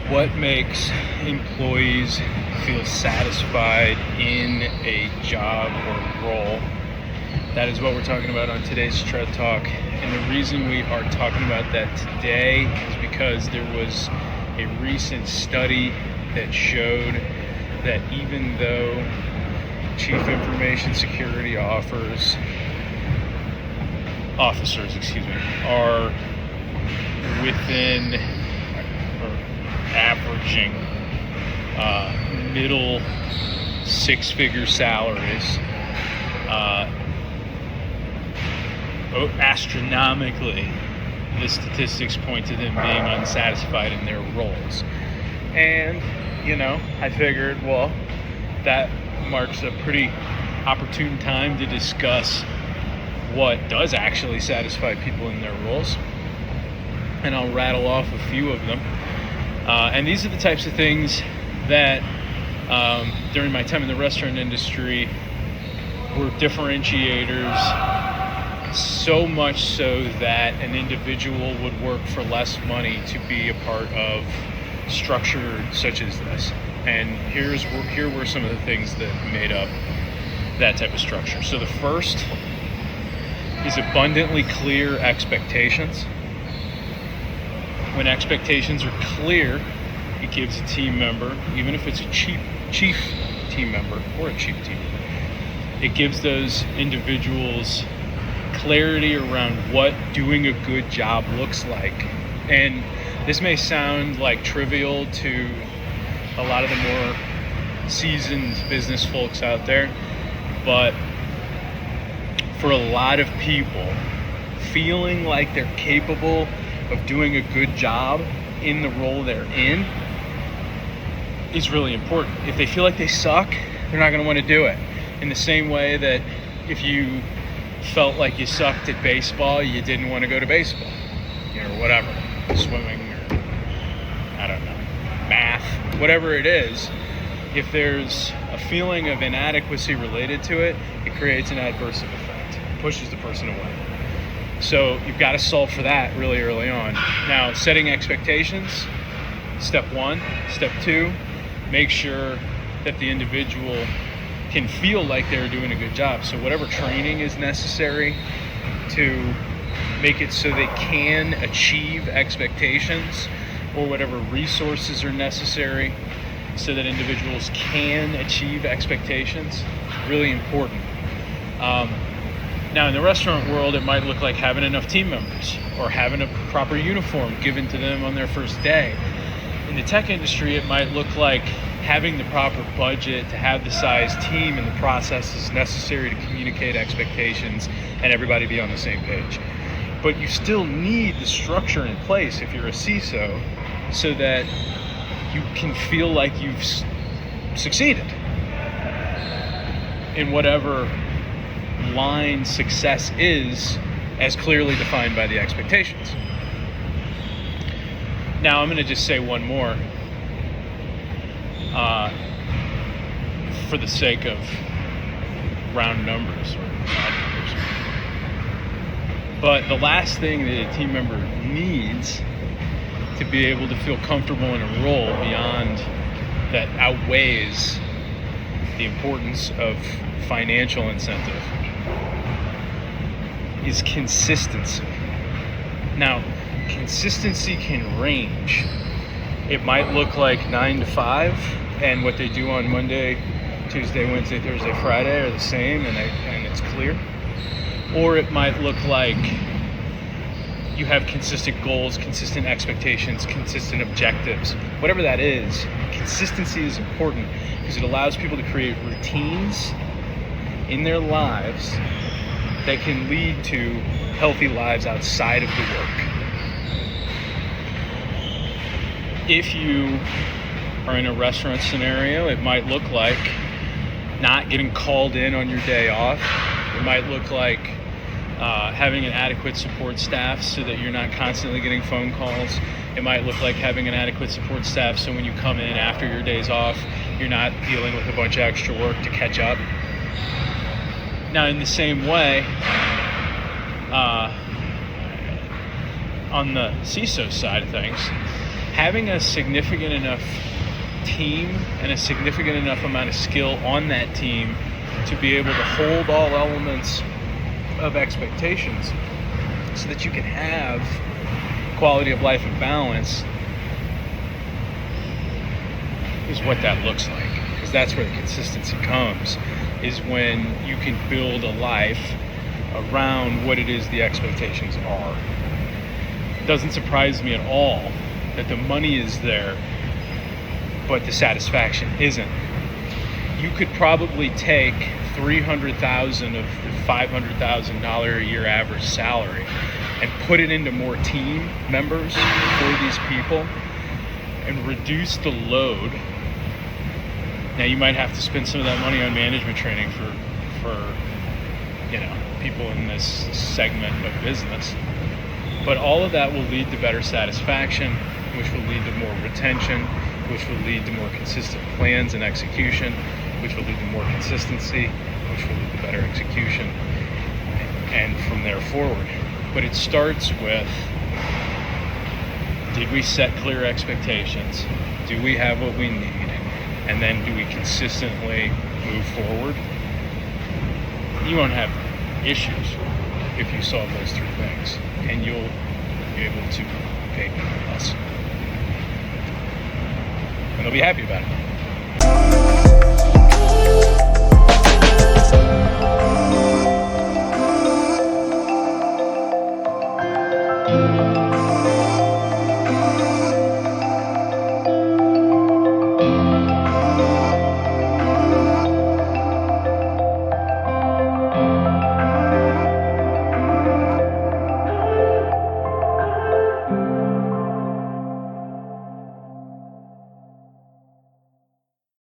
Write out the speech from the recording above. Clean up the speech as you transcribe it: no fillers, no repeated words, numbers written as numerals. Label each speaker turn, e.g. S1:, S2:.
S1: What makes employees feel satisfied in a job or role? That is what we're talking about on today's Tread Talk. And the reason we are talking about that today is because there was a recent study that showed that even though Chief Information Security officers are within averaging middle six-figure salaries, astronomically, the statistics point to them being unsatisfied in their roles. And, I figured, well, that marks a pretty opportune time to discuss what does actually satisfy people in their roles. And I'll rattle off a few of them. And these are the types of things that during my time in the restaurant industry were differentiators, so much so that an individual would work for less money to be a part of structure such as this. And here were some of the things that made up that type of structure. So the first is abundantly clear expectations. When expectations are clear, it gives a team member, even if it's a chief team member or a chief team member, it gives those individuals clarity around what doing a good job looks like. And this may sound like trivial to a lot of the more seasoned business folks out there, but for a lot of people, feeling like they're capable of doing a good job in the role they're in is really important. If they feel like they suck, they're not going to want to do it. In the same way that if you felt like you sucked at baseball, you didn't want to go to baseball, or whatever, swimming, or I don't know, math, whatever it is. If there's a feeling of inadequacy related to it, it creates an adverse effect. It pushes the person away. So you've got to solve for that really early on. Now, setting expectations, step one. Step two, make sure that the individual can feel like they're doing a good job. So whatever training is necessary to make it so they can achieve expectations, or whatever resources are necessary so that individuals can achieve expectations, really important. Now, in the restaurant world, it might look like having enough team members or having a proper uniform given to them on their first day. In the tech industry, it might look like having the proper budget to have the size team and the processes necessary to communicate expectations and everybody be on the same page. But you still need the structure in place if you're a CISO so that you can feel like you've succeeded in whatever line success is, as clearly defined by the expectations. Now, I'm going to just say one more for the sake of round numbers or odd numbers. But the last thing that a team member needs to be able to feel comfortable in a role beyond that outweighs the importance of financial incentive is consistency. Now, consistency can range. It might look like 9 to 5, and what they do on Monday, Tuesday, Wednesday, Thursday, Friday are the same, and it's clear. Or it might look like you have consistent goals, consistent expectations, consistent objectives. Whatever that is, consistency is important because it allows people to create routines in their lives that can lead to healthy lives outside of the work. If you are in a restaurant scenario, it might look like not getting called in on your day off. It might look like having an adequate support staff so that you're not constantly getting phone calls. It might look like having an adequate support staff so when you come in after your days off, you're not dealing with a bunch of extra work to catch up. Now, in the same way, on the CISO side of things, having a significant enough team and a significant enough amount of skill on that team to be able to hold all elements of expectations so that you can have quality of life and balance is what that looks like. Because that's where the consistency comes, is when you can build a life around what it is the expectations are. It doesn't surprise me at all that the money is there, but the satisfaction isn't. You could probably take $300,000 of the $500,000 a year average salary and put it into more team members for these people and reduce the load. Now you might have to spend some of that money on management training for people in this segment of business. But all of that will lead to better satisfaction, which will lead to more retention, which will lead to more consistent plans and execution, which will lead to more consistency, which will lead to better execution, and from there forward. But it starts with, did we set clear expectations? Do we have what we need? And then do we consistently move forward? You won't have issues if you solve those three things, and you'll be able to pay people less. And they'll be happy about it.